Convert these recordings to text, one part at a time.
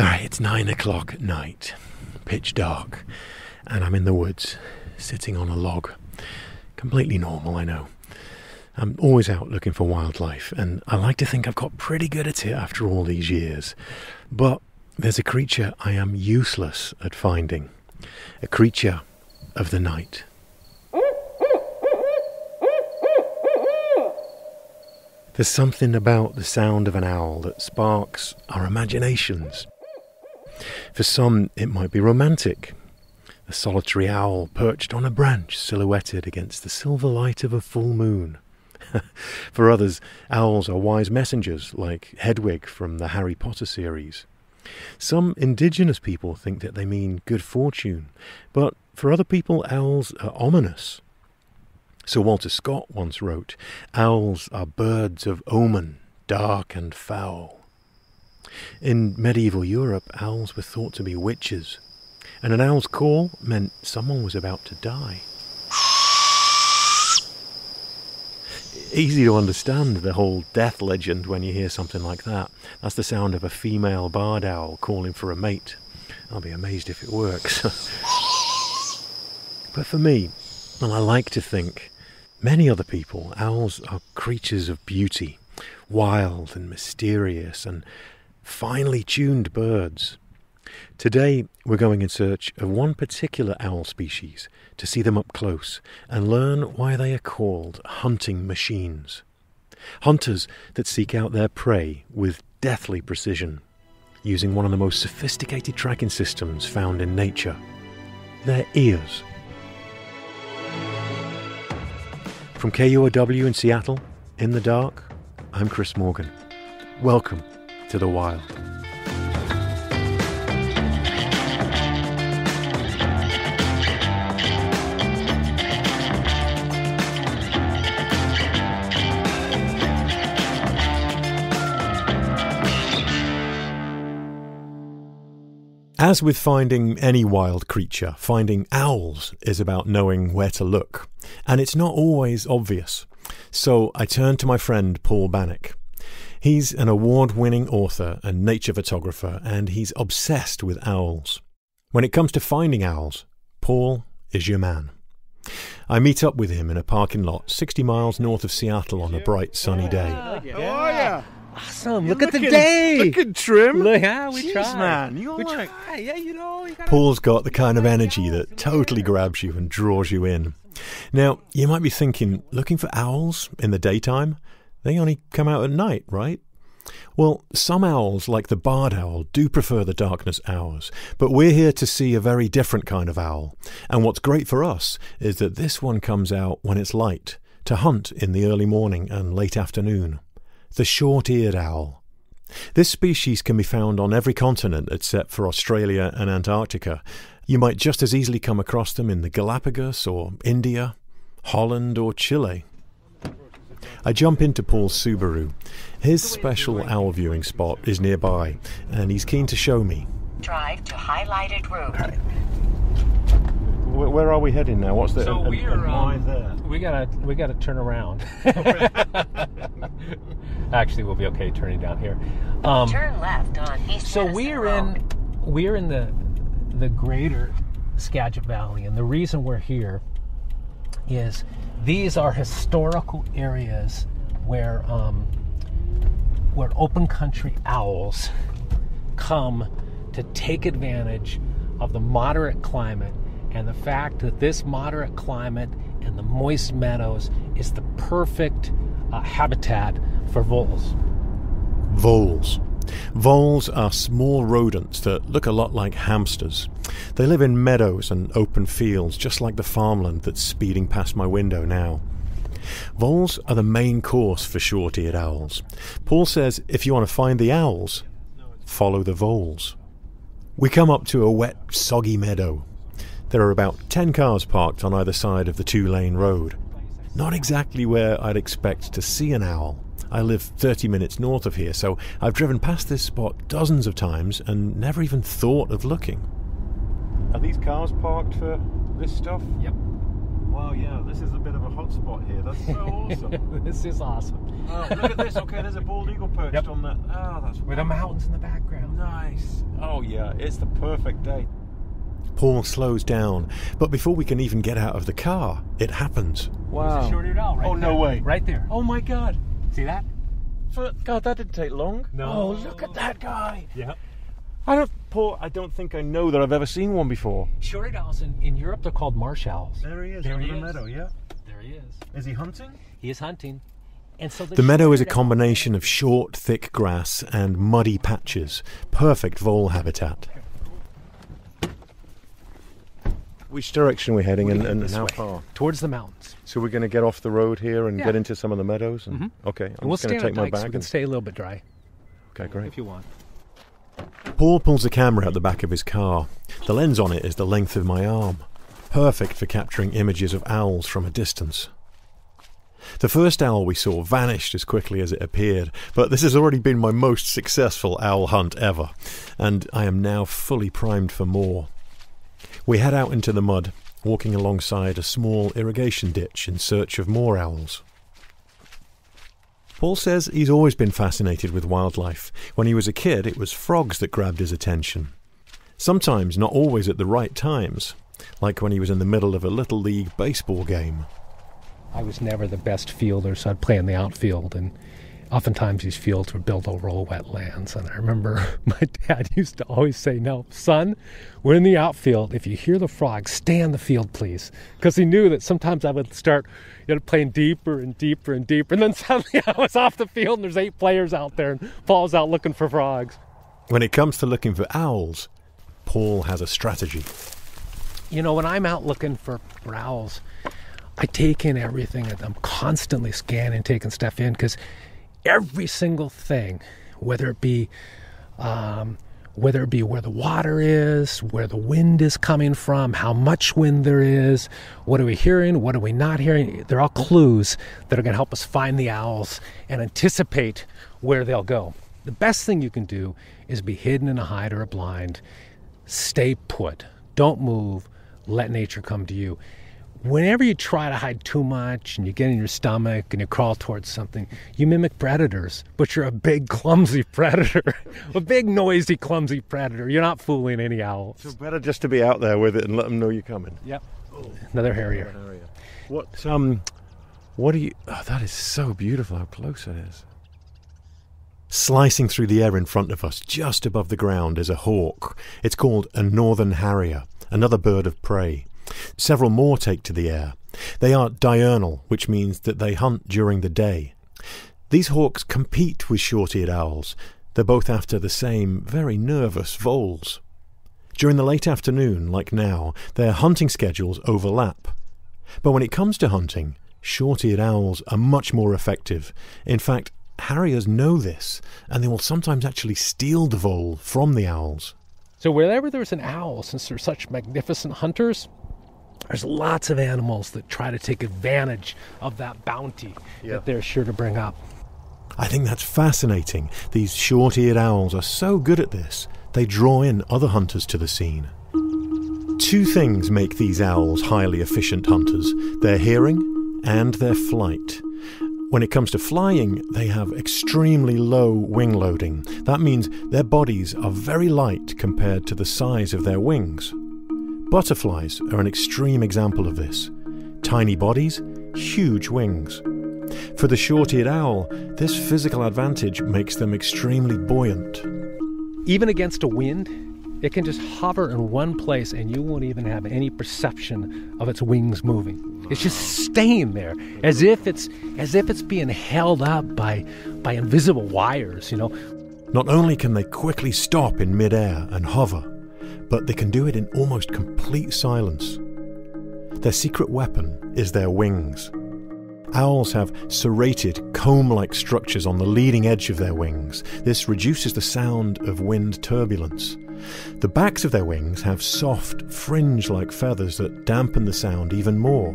Alright, it's 9 o'clock at night, pitch dark, and I'm in the woods, sitting on a log. Completely normal, I know. I'm always out looking for wildlife, and I like to think I've got pretty good at it after all these years. But there's a creature I am useless at finding. A creature of the night. There's something about the sound of an owl that sparks our imaginations. For some, it might be romantic. A solitary owl perched on a branch silhouetted against the silver light of a full moon. For others, owls are wise messengers like Hedwig from the Harry Potter series. Some indigenous people think that they mean good fortune, but for other people, owls are ominous. Sir Walter Scott once wrote, "Owls are birds of omen, dark and foul." In medieval Europe, owls were thought to be witches, and an owl's call meant someone was about to die. Easy to understand the whole death legend when you hear something like that. That's the sound of a female barred owl calling for a mate. I'll be amazed if it works. But for me, and I like to think, many other people, owls are creatures of beauty, wild and mysterious and finely tuned birds. Today we're going in search of one particular owl species to see them up close and learn why they are called hunting machines. Hunters that seek out their prey with deathly precision, using one of the most sophisticated tracking systems found in nature, their ears. From KUOW in Seattle, in the dark, I'm Chris Morgan. Welcome to the wild. As with finding any wild creature, finding owls is about knowing where to look. And it's not always obvious. So I turned to my friend Paul Bannock. He's an award-winning author and nature photographer, and he's obsessed with owls. When it comes to finding owls, Paul is your man. I meet up with him in a parking lot 60 miles north of Seattle on a bright sunny day. How are you? Awesome! Look at the day. Looking trim. Look, we Jeez, tried, man. You we all right? tried. Yeah, you gotta... Paul's got the kind of energy that totally grabs you and draws you in. Now, you might be thinking, looking for owls in the daytime? They only come out at night, right? Well, some owls, like the barred owl, do prefer the darkness hours, but we're here to see a very different kind of owl. And what's great for us is that this one comes out when it's light, to hunt in the early morning and late afternoon. The short-eared owl. This species can be found on every continent except for Australia and Antarctica. You might just as easily come across them in the Galapagos or India, Holland or Chile. I jump into Paul's Subaru. His special owl viewing spot is nearby, and he's keen to show me. Drive to highlighted road. Okay. Where are we heading now? What's the? So why there? we gotta turn around. Actually, we'll be okay turning down here. Turn left on East So Medicine we're in the greater Skagit Valley, and the reason we're here is these are historical areas where open country owls come to take advantage of the moderate climate and the fact that this moderate climate and the moist meadows is the perfect habitat for voles. Voles. Voles are small rodents that look a lot like hamsters. They live in meadows and open fields, just like the farmland that's speeding past my window now. Voles are the main course for short-eared owls. Paul says if you want to find the owls, follow the voles. We come up to a wet, soggy meadow. There are about 10 cars parked on either side of the two-lane road. Not exactly where I'd expect to see an owl. I live 30 minutes north of here, so I've driven past this spot dozens of times and never even thought of looking. Are these cars parked for this stuff? Yep. Wow, yeah, this is a bit of a hot spot here. That's so awesome. This is awesome. Oh, look at this. Okay, there's a bald eagle perched on that. Oh, that's with the mountains in the background. nice. Oh, yeah, it's the perfect day. Paul slows down, but before we can even get out of the car, it happens. There's a short-eared owl right Oh, there. no way. Right there. Oh, my God. See that? God, that didn't take long. No. Oh, look at that guy. Yeah. Paul, I don't think I know that I've ever seen one before. Short-eared owls in Europe, they're called marsh owls. There he is, There over he the is. meadow, yeah. There he is. Is he hunting? He is hunting. And so The meadow is a short-eared owl- combination of short, thick grass and muddy patches. Perfect vole habitat. Which direction are we heading and This how way, far? towards the mountains. So we're going to get off the road here and Yeah. get into some of the meadows? And, Okay, I'm And we'll just going stay to on take my dikes. We bag. can stay a little bit dry Okay, great. if you want. Paul pulls the camera out the back of his car. The lens on it is the length of my arm. Perfect for capturing images of owls from a distance. The first owl we saw vanished as quickly as it appeared, but this has already been my most successful owl hunt ever, and I am now fully primed for more. We head out into the mud, walking alongside a small irrigation ditch in search of more owls. Paul says he's always been fascinated with wildlife. When he was a kid, it was frogs that grabbed his attention. Sometimes not always at the right times, like when he was in the middle of a Little League baseball game. I was never the best fielder, so I'd play in the outfield, and oftentimes these fields were built over old wetlands. And I remember my dad used to always say, "No, son, we're in the outfield. If you hear the frogs, stay on the field, please." Because he knew that sometimes I would start playing deeper and deeper and deeper, and then suddenly I was off the field and there's 8 players out there and Paul's out looking for frogs. When it comes to looking for owls, Paul has a strategy. You know, when I'm out looking for owls, I take in everything. I'm constantly scanning, taking stuff in, because every single thing, whether it be where the water is, where the wind is coming from, how much wind there is, what are we hearing, what are we not hearing, they're all clues that are going to help us find the owls and anticipate where they'll go. The best thing you can do is be hidden in a hide or a blind. Stay put. Don't move. Let nature come to you. Whenever you try to hide too much and you get in your stomach and you crawl towards something, you mimic predators, but you're a big, clumsy predator. A big, noisy, clumsy predator. You're not fooling any owls. So better just to be out there with it and let them know you're coming. Yep. Another harrier. What do you... Oh, that is so beautiful how close it is. Slicing through the air in front of us, just above the ground, is a hawk. It's called a northern harrier, another bird of prey. Several more take to the air. They are diurnal, which means that they hunt during the day. These hawks compete with short-eared owls. They're both after the same very nervous voles. During the late afternoon, like now, their hunting schedules overlap. But when it comes to hunting, short-eared owls are much more effective. In fact, harriers know this, and they will sometimes actually steal the vole from the owls. So wherever there's an owl, since they're such magnificent hunters, there's lots of animals that try to take advantage of that bounty that they're sure to bring up. I think that's fascinating. These short-eared owls are so good at this, they draw in other hunters to the scene. 2 things make these owls highly efficient hunters: their hearing and their flight. When it comes to flying, they have extremely low wing loading. That means their bodies are very light compared to the size of their wings. Butterflies are an extreme example of this. Tiny bodies, huge wings. For the short-eared owl, this physical advantage makes them extremely buoyant. Even against a wind, it can just hover in one place and you won't even have any perception of its wings moving. It's just staying there, as if it's being held up by invisible wires, Not only can they quickly stop in mid-air and hover, but they can do it in almost complete silence. Their secret weapon is their wings. Owls have serrated, comb-like structures on the leading edge of their wings. This reduces the sound of wind turbulence. The backs of their wings have soft, fringe-like feathers that dampen the sound even more.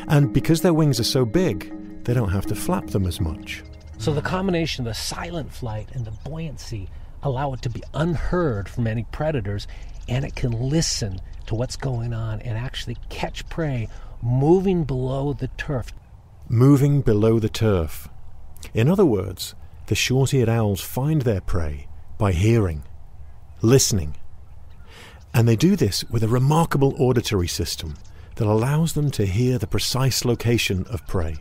And because their wings are so big, they don't have to flap them as much. So the combination of the silent flight and the buoyancy allow it to be unheard from any predators, and it can listen to what's going on and actually catch prey moving below the turf. Moving below the turf. In other words, the short-eared owls find their prey by hearing, listening. And they do this with a remarkable auditory system that allows them to hear the precise location of prey.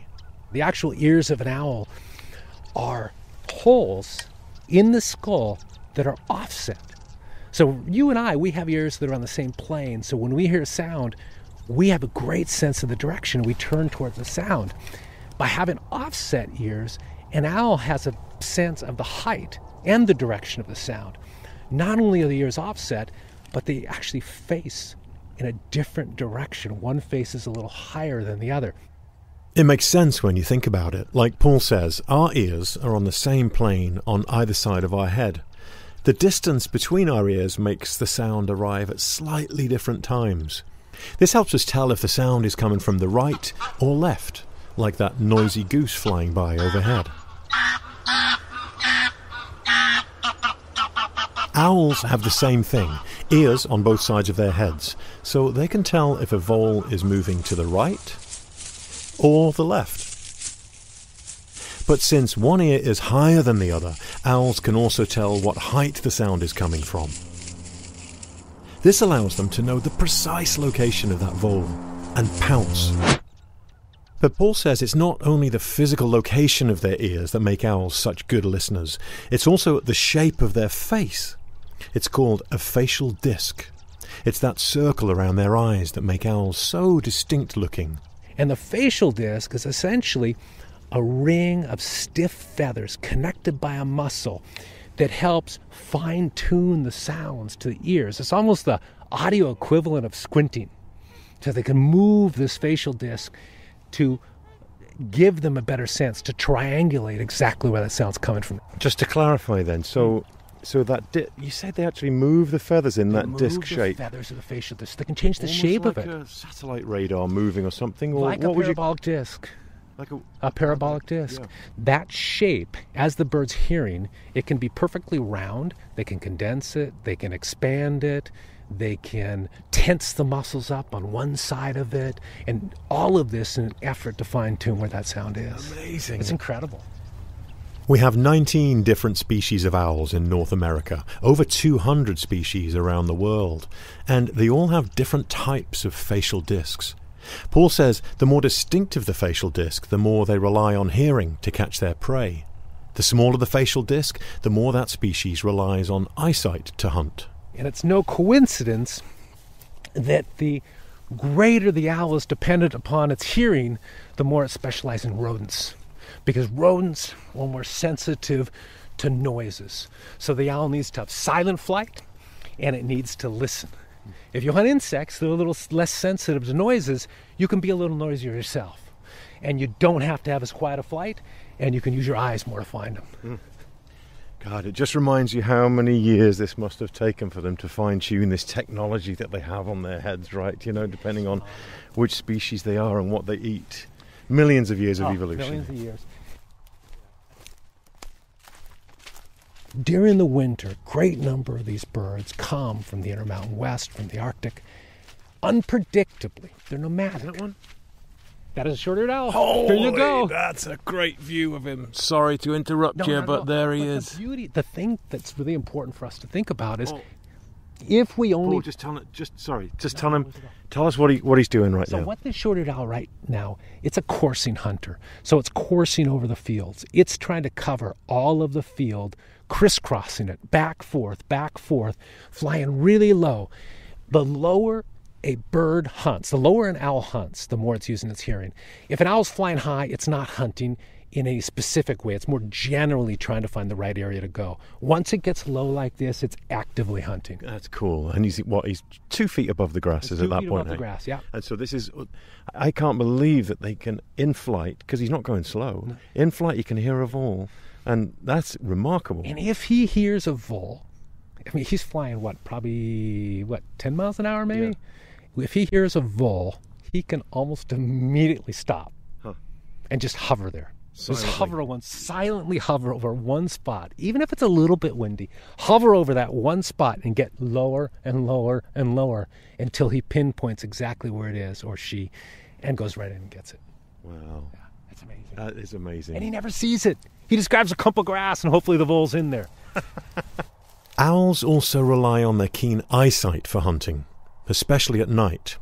The actual ears of an owl are holes in the skull that are offset. So you and I, we have ears that are on the same plane. So when we hear a sound, we have a great sense of the direction. We turn towards the sound. By having offset ears, an owl has a sense of the height and the direction of the sound. Not only are the ears offset, but they actually face in a different direction. One faces a little higher than the other. It makes sense when you think about it. Like Paul says, our ears are on the same plane on either side of our head. The distance between our ears makes the sound arrive at slightly different times. This helps us tell if the sound is coming from the right or left, like that noisy goose flying by overhead. Owls have the same thing, ears on both sides of their heads, so they can tell if a vole is moving to the right or the left. But since one ear is higher than the other, owls can also tell what height the sound is coming from. This allows them to know the precise location of that vole and pounce. But Paul says it's not only the physical location of their ears that make owls such good listeners, it's also the shape of their face. It's called a facial disc. It's that circle around their eyes that make owls so distinct looking. And the facial disc is essentially a ring of stiff feathers connected by a muscle that helps fine-tune the sounds to the ears. It's almost the audio equivalent of squinting. So they can move this facial disc to give them a better sense, to triangulate exactly where that sound's coming from. Just to clarify then, so that you said they actually move the feathers in that disc shape. Move the feathers of the facial disc. They can change the Almost shape like of it. a satellite radar moving or something, or Like a what would parabolic disc. Like a parabolic disc. Yeah. That shape, as the bird's hearing, it can be perfectly round. They can condense it. They can expand it. They can tense the muscles up on one side of it. And all of this in an effort to fine-tune where that sound is. Amazing. It's incredible. We have 19 different species of owls in North America, over 200 species around the world, and they all have different types of facial discs. Paul says the more distinctive the facial disc, the more they rely on hearing to catch their prey. The smaller the facial disc, the more that species relies on eyesight to hunt. And it's no coincidence that the greater the owl is dependent upon its hearing, the more it specializes in rodents. Because rodents are more sensitive to noises. So the owl needs to have silent flight, and it needs to listen. If you hunt insects that are a little less sensitive to noises, you can be a little noisier yourself. And you don't have to have as quiet a flight, and you can use your eyes more to find them. God, it just reminds you how many years this must have taken for them to fine-tune this technology that they have on their heads, right? You know, depending on which species they are and what they eat. Millions of years of evolution. Millions of years. During the winter, a great number of these birds come from the Intermountain West, from the Arctic, unpredictably. They're nomadic. That one? That is a short-eared owl. Here you go. That's a great view of him. Sorry to interrupt you, but there he is. The beauty, the thing that's really important for us to think about is if we only... Paul, tell us what he's doing right now. So what this short-eared owl right now, it's a coursing hunter. So it's coursing over the fields. It's trying to cover all of the field, crisscrossing it, back, forth, flying really low. The lower a bird hunts, the lower an owl hunts, the more it's using its hearing. If an owl's flying high, it's not hunting in a specific way. It's more generally trying to find the right area to go. Once it gets low like this, it's actively hunting. That's cool. And he's 2 feet above the grass at that point. 2 feet above the grass, yeah. And so this is, I can't believe that they can, in flight, because he's not going slow, No. In flight you can hear a vole, and that's remarkable. And if he hears a vole, I mean, he's flying, probably 10 miles an hour maybe? Yeah. If he hears a vole, he can almost immediately stop and just hover there. Silently hover over one spot, even if it's a little bit windy. Hover over that one spot and get lower and lower and lower until he pinpoints exactly where it is, or she, and goes right in and gets it. Wow. Yeah, that's amazing. That is amazing. And he never sees it. He just grabs a clump of grass and hopefully the vole's in there. Owls also rely on their keen eyesight for hunting, especially at night.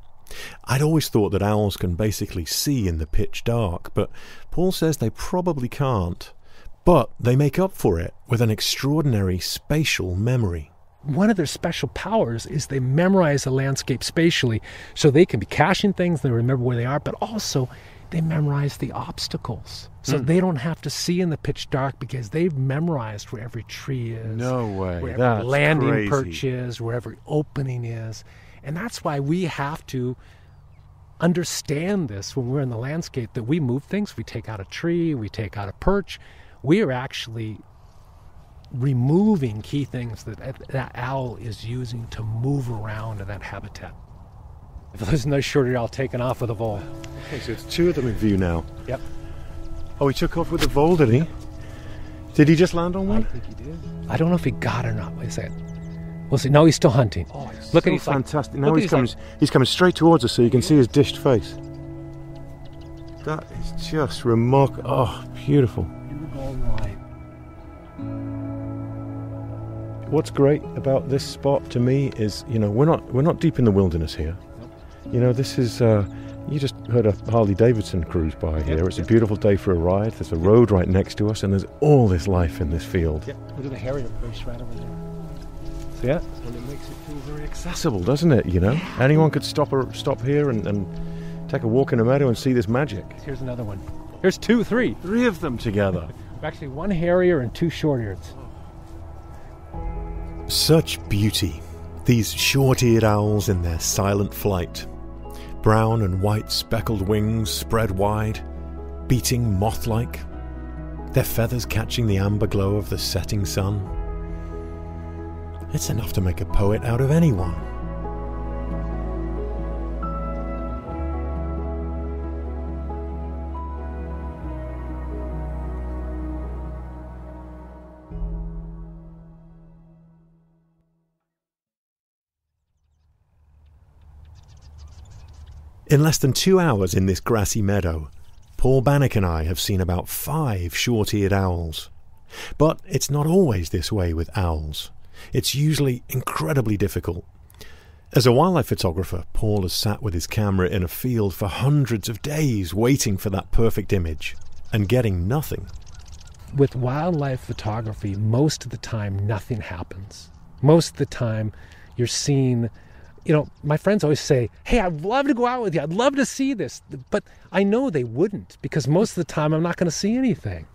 I'd always thought that owls can basically see in the pitch dark, but Paul says they probably can't. But they make up for it with an extraordinary spatial memory. One of their special powers is they memorize the landscape spatially, so they can be caching things, they remember where they are, but also they memorize the obstacles. So they don't have to see in the pitch dark because they've memorized where every tree is. No way. Where That's every landing crazy. perch is, where every opening is. And that's why we have to understand this when we're in the landscape, that we move things. We take out a tree, we take out a perch. We are actually removing key things that owl is using to move around in that habitat. If there's no shorter owl taking off with a vole. Okay, so it's two of them in view now. Yep. Oh, he took off with the vole, did he? Did he just land on one? I think he did. I don't know if he got it or not. Wait a second. We'll see. No, he's still hunting. Oh, it's Look so at he's fantastic. Like, now he's coming straight towards us so you can see his dished face. That is just remarkable. Oh, beautiful. in the golden light. What's great about this spot to me is, we're not deep in the wilderness here. Nope. This is you just heard a Harley Davidson cruise by here. Yep, It's a beautiful day for a ride. There's a road right next to us, and there's all this life in this field. Yep. Look at the Harrier place right over there. See that? And it makes it feel very Accessible, doesn't it? Anyone could stop here and take a walk in a meadow and see this magic. Here's another one. Here's three. Three of them together. Actually, one Harrier and two short-eareds. Such beauty. These short-eared owls in their silent flight. Brown and white speckled wings spread wide, beating moth-like. Their feathers catching the amber glow of the setting sun. It's enough to make a poet out of anyone. In less than 2 hours in this grassy meadow, Paul Bannock and I have seen about 5 short-eared owls. But it's not always this way with owls. It's usually incredibly difficult. As a wildlife photographer, Paul has sat with his camera in a field for hundreds of days waiting for that perfect image and getting nothing. With wildlife photography, most of the time, nothing happens. Most of the time, you're seeing... my friends always say, hey, I'd love to go out with you. I'd love to see this. But I know they wouldn't, because most of the time I'm not going to see anything.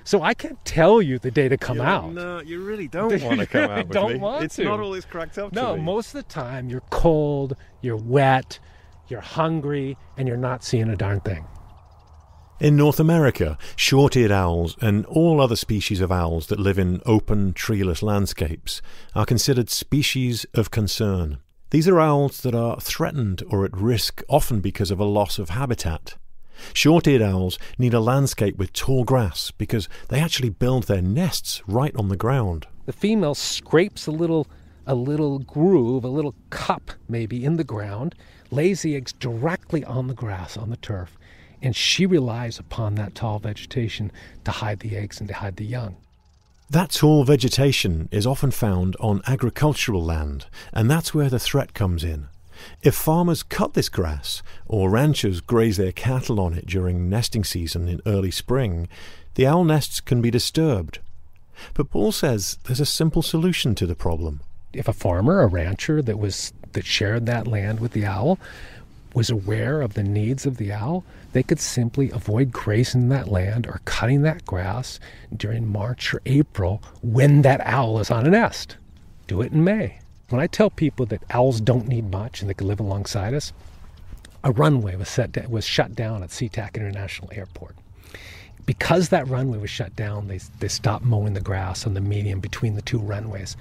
So I can't tell you the day to come out. No, you really don't want to come out with don't me. Want it's to. not all it's cracked up to No, be. most of the time you're cold, you're wet, you're hungry, and you're not seeing a darn thing. In North America, short-eared owls and all other species of owls that live in open, treeless landscapes are considered species of concern. These are owls that are threatened or at risk, often because of a loss of habitat. Short-eared owls need a landscape with tall grass because they actually build their nests right on the ground. The female scrapes a little groove, a little cup maybe in the ground, lays the eggs directly on the grass, on the turf, and she relies upon that tall vegetation to hide the eggs and to hide the young. That tall vegetation is often found on agricultural land, and that's where the threat comes in. If farmers cut this grass, or ranchers graze their cattle on it during nesting season in early spring, the owl nests can be disturbed. But Paul says there's a simple solution to the problem. If a farmer, a rancher that shared that land with the owl, was aware of the needs of the owl, they could simply avoid grazing that land or cutting that grass during March or April when that owl is on a nest. Do it in May. When I tell people that owls don't need much and they can live alongside us, a runway was shut down at SeaTac International Airport. Because that runway was shut down, they stopped mowing the grass on the median between the two runways.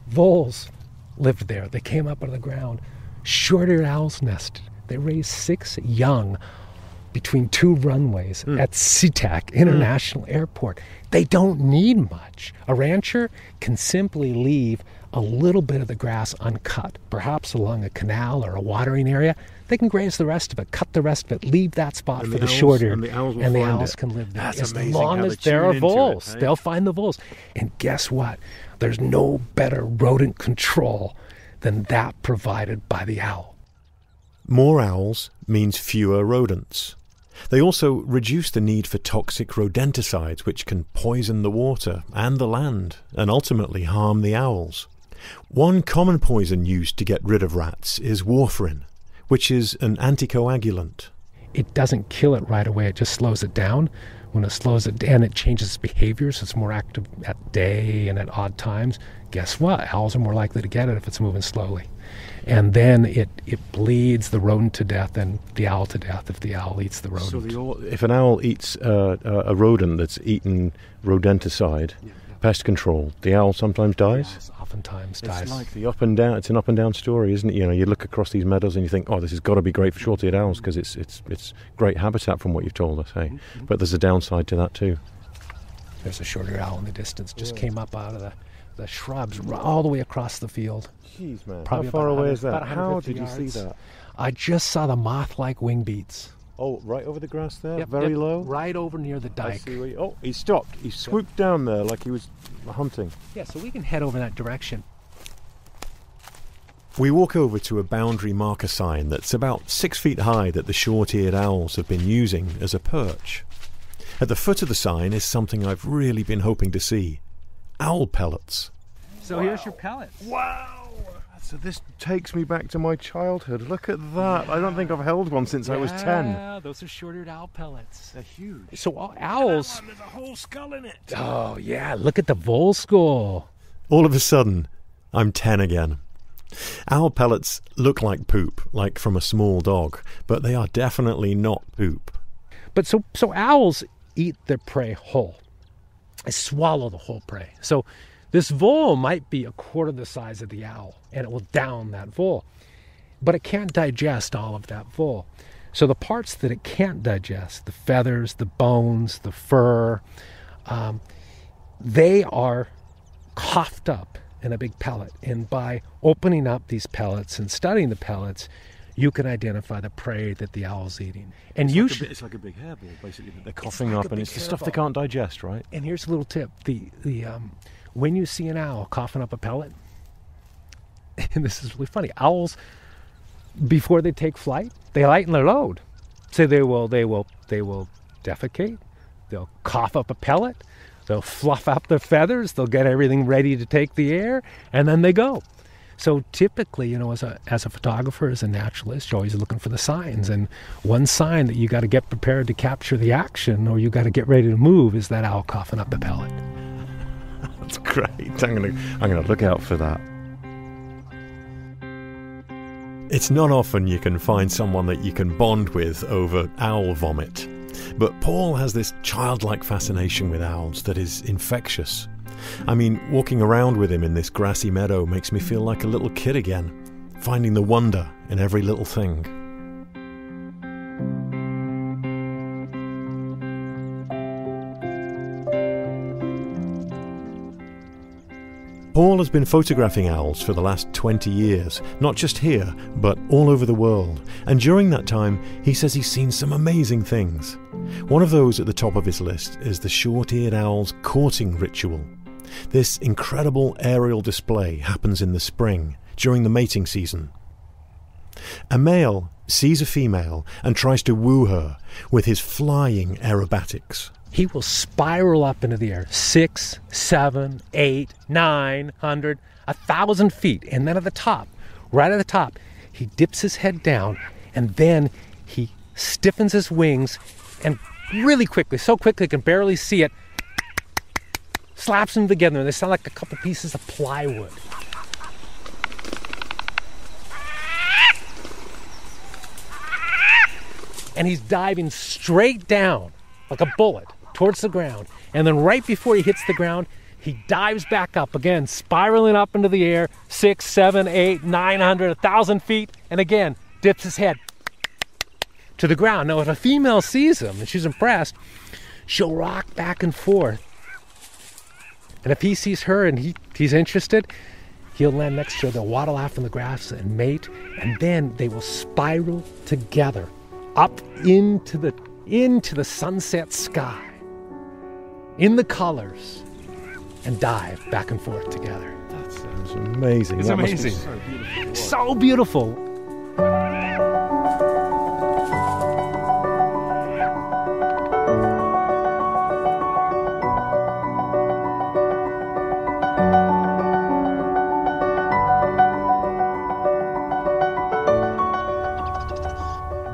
Voles lived there. They came up out of the ground. Short-eared owls nested. They raised 6 young between 2 runways at SeaTac International Airport. They don't need much. A rancher can simply leave a little bit of the grass uncut, perhaps along a canal or a watering area, they can graze the rest of it, cut the rest of it, leave that spot for the short-eared, and the owls will and the find owls it. can live there. That's As amazing long how as they there tune are into it, voles, hey? they'll find the voles. And guess what? There's no better rodent control than that provided by the owl. More owls means fewer rodents. They also reduce the need for toxic rodenticides, which can poison the water and the land and ultimately harm the owls. One common poison used to get rid of rats is warfarin, which is an anticoagulant. It doesn't kill it right away, it just slows it down. When it slows it down, it changes its behavior, so it's more active at day and at odd times. Guess what? Owls are more likely to get it if it's moving slowly. And then it bleeds the rodent to death and the owl to death if the owl eats the rodent. So if an owl eats a rodent that's eaten rodenticide, pest control, the owl sometimes dies? Yes, oftentimes dies. It's like the up and down. It's an up and down story, isn't it? You know, you look across these meadows and you think, oh, this has got to be great for short-eared owls because it's great habitat from what you've told us, hey? But there's a downside to that too. There's a short-eared owl in the distance, just came up out of the shrubs all the way across the field. Jeez, man. Probably How far about away is about that? How 150 did you yards. see that? I just saw the moth-like wing beats. Oh, right over the grass there? Yep, Very yep, low? right over near the I dike. see where oh, he stopped. He swooped down there like he was hunting. Yeah, so we can head over that direction. We walk over to a boundary marker sign that's about 6 feet high that the short-eared owls have been using as a perch. At the foot of the sign is something I've really been hoping to see. Owl pellets. So here's your pellets. Wow! So this takes me back to my childhood. Look at that. I don't think I've held one since I was 10. Yeah, those are short-eared owl pellets. They're huge. So owls... There's a whole skull in it. Oh, yeah, look at the vole skull. All of a sudden, I'm 10 again. Owl pellets look like poop, like from a small dog, but they are definitely not poop. But so owls eat their prey whole. They swallow the whole prey. So this vole might be a quarter the size of the owl, and it will down that vole. But it can't digest all of that vole. So the parts that it can't digest, the feathers, the bones, the fur, they are coughed up in a big pellet. And by opening up these pellets and studying the pellets, you can identify the prey that the owl's eating. And usually, It's like a big hairball, basically, that they're coughing like up, a and big it's the stuff they hairball. can't digest, right? and here's a little tip: when you see an owl coughing up a pellet, and this is really funny, owls, before they take flight, they lighten their load. So they will defecate, they'll cough up a pellet, they'll fluff up their feathers, they'll get everything ready to take the air, and then they go. So typically, you know, as a photographer, as a naturalist, you're always looking for the signs. And one sign that you got to get prepared to capture the action, or you got to get ready to move, is that owl coughing up a pellet. That's great. I'm gonna look out for that. It's not often you can find someone that you can bond with over owl vomit. But Paul has this childlike fascination with owls that is infectious. I mean, walking around with him in this grassy meadow makes me feel like a little kid again, finding the wonder in every little thing. Paul has been photographing owls for the last 20 years, not just here, but all over the world. And during that time, he says he's seen some amazing things. One of those at the top of his list is the short-eared owl's courting ritual. This incredible aerial display happens in the spring, during the mating season. A male sees a female and tries to woo her with his flying aerobatics. He will spiral up into the air 6, 7, 8, 900, 1,000 feet. And then at the top, right at the top, he dips his head down, and then he stiffens his wings and really quickly, so quickly you can barely see it, slaps them together, and they sound like a couple pieces of plywood. And he's diving straight down like a bullet towards the ground. And then right before he hits the ground, he dives back up again, spiraling up into the air, 6, 7, 8, 900, 1,000 feet, and again, dips his head to the ground. Now, if a female sees him and she's impressed, she'll rock back and forth. And if he sees her and he's interested, He'll land next to her, they'll waddle off in the grass and mate, and then they will spiral together up into the sunset sky, in the colors, and dive back and forth together. That sounds amazing. It's That must be amazing. so beautiful. So beautiful.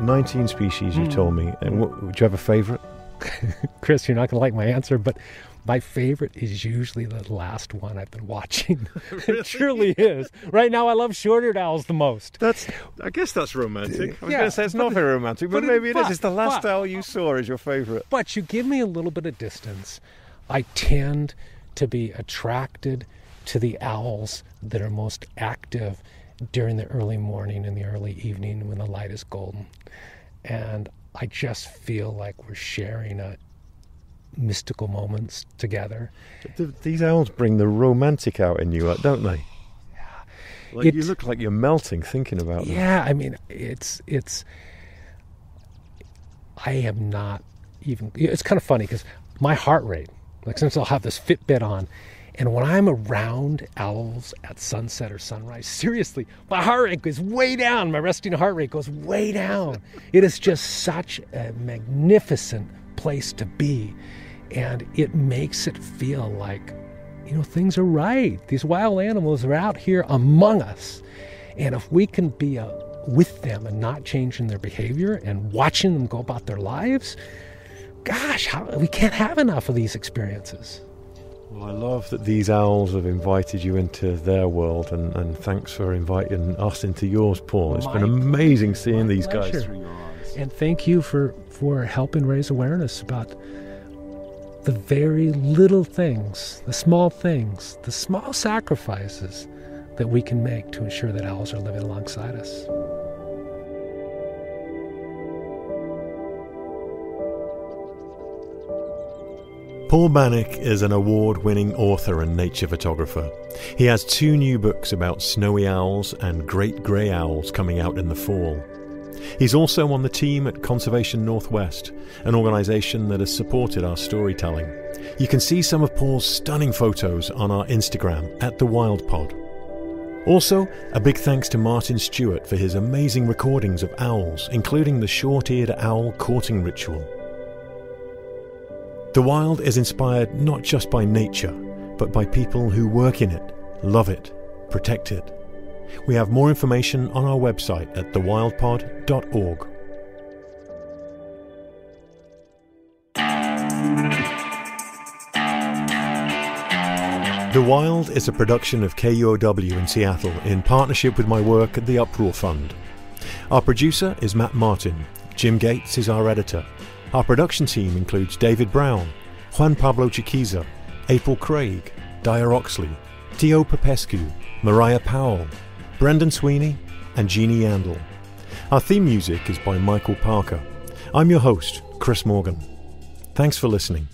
"19 species, you've told me. And do you have a favourite?" Chris, you're not going to like my answer, but my favorite is usually the last one I've been watching. It truly is. Right now, I love short-eared owls the most. I guess that's romantic. I was Yeah, going to say it's not very romantic, but but maybe it is. but- It's the last but- owl you saw is your favourite. But you give me a little bit of distance, I tend to be attracted to the owls that are most active during the early morning and the early evening when the light is golden. And I just feel like we're sharing mystical moments together. These owls bring the romantic out in you, don't they? Like you It's- look like you're melting thinking about them. Yeah, I mean, I am not even, it's kind of funny because my heart rate, like since I'll have this Fitbit on, and when I'm around owls at sunset or sunrise, seriously, my heart rate goes way down. My resting heart rate goes way down. It is just such a magnificent place to be. And it makes it feel like, things are right. These wild animals are out here among us. And if we can be with them and not changing their behavior and watching them go about their lives, gosh, we can't have enough of these experiences. Well, I love that these owls have invited you into their world, and thanks for inviting us into yours, Paul. It's been amazing seeing these guys pleasure. through your eyes. And thank you for helping raise awareness about the very little things, the small things, the small sacrifices that we can make to ensure that owls are living alongside us. Paul Bannock is an award-winning author and nature photographer. He has 2 new books about snowy owls and great grey owls coming out in the fall. He's also on the team at Conservation Northwest, an organisation that has supported our storytelling. You can see some of Paul's stunning photos on our Instagram at The Wild Pod. Also, a big thanks to Martin Stewart for his amazing recordings of owls, including the short-eared owl courting ritual. The Wild is inspired not just by nature, but by people who work in it, love it, protect it. We have more information on our website at thewildpod.org. The Wild is a production of KUOW in Seattle in partnership with my work at the Uproar Fund. Our producer is Matt Martin. Jim Gates is our editor. Our production team includes David Brown, Juan Pablo Chiquiza, April Craig, Dyer Oxley, Tio Popescu, Mariah Powell, Brendan Sweeney, and Jeannie Yandel. Our theme music is by Michael Parker. I'm your host, Chris Morgan. Thanks for listening.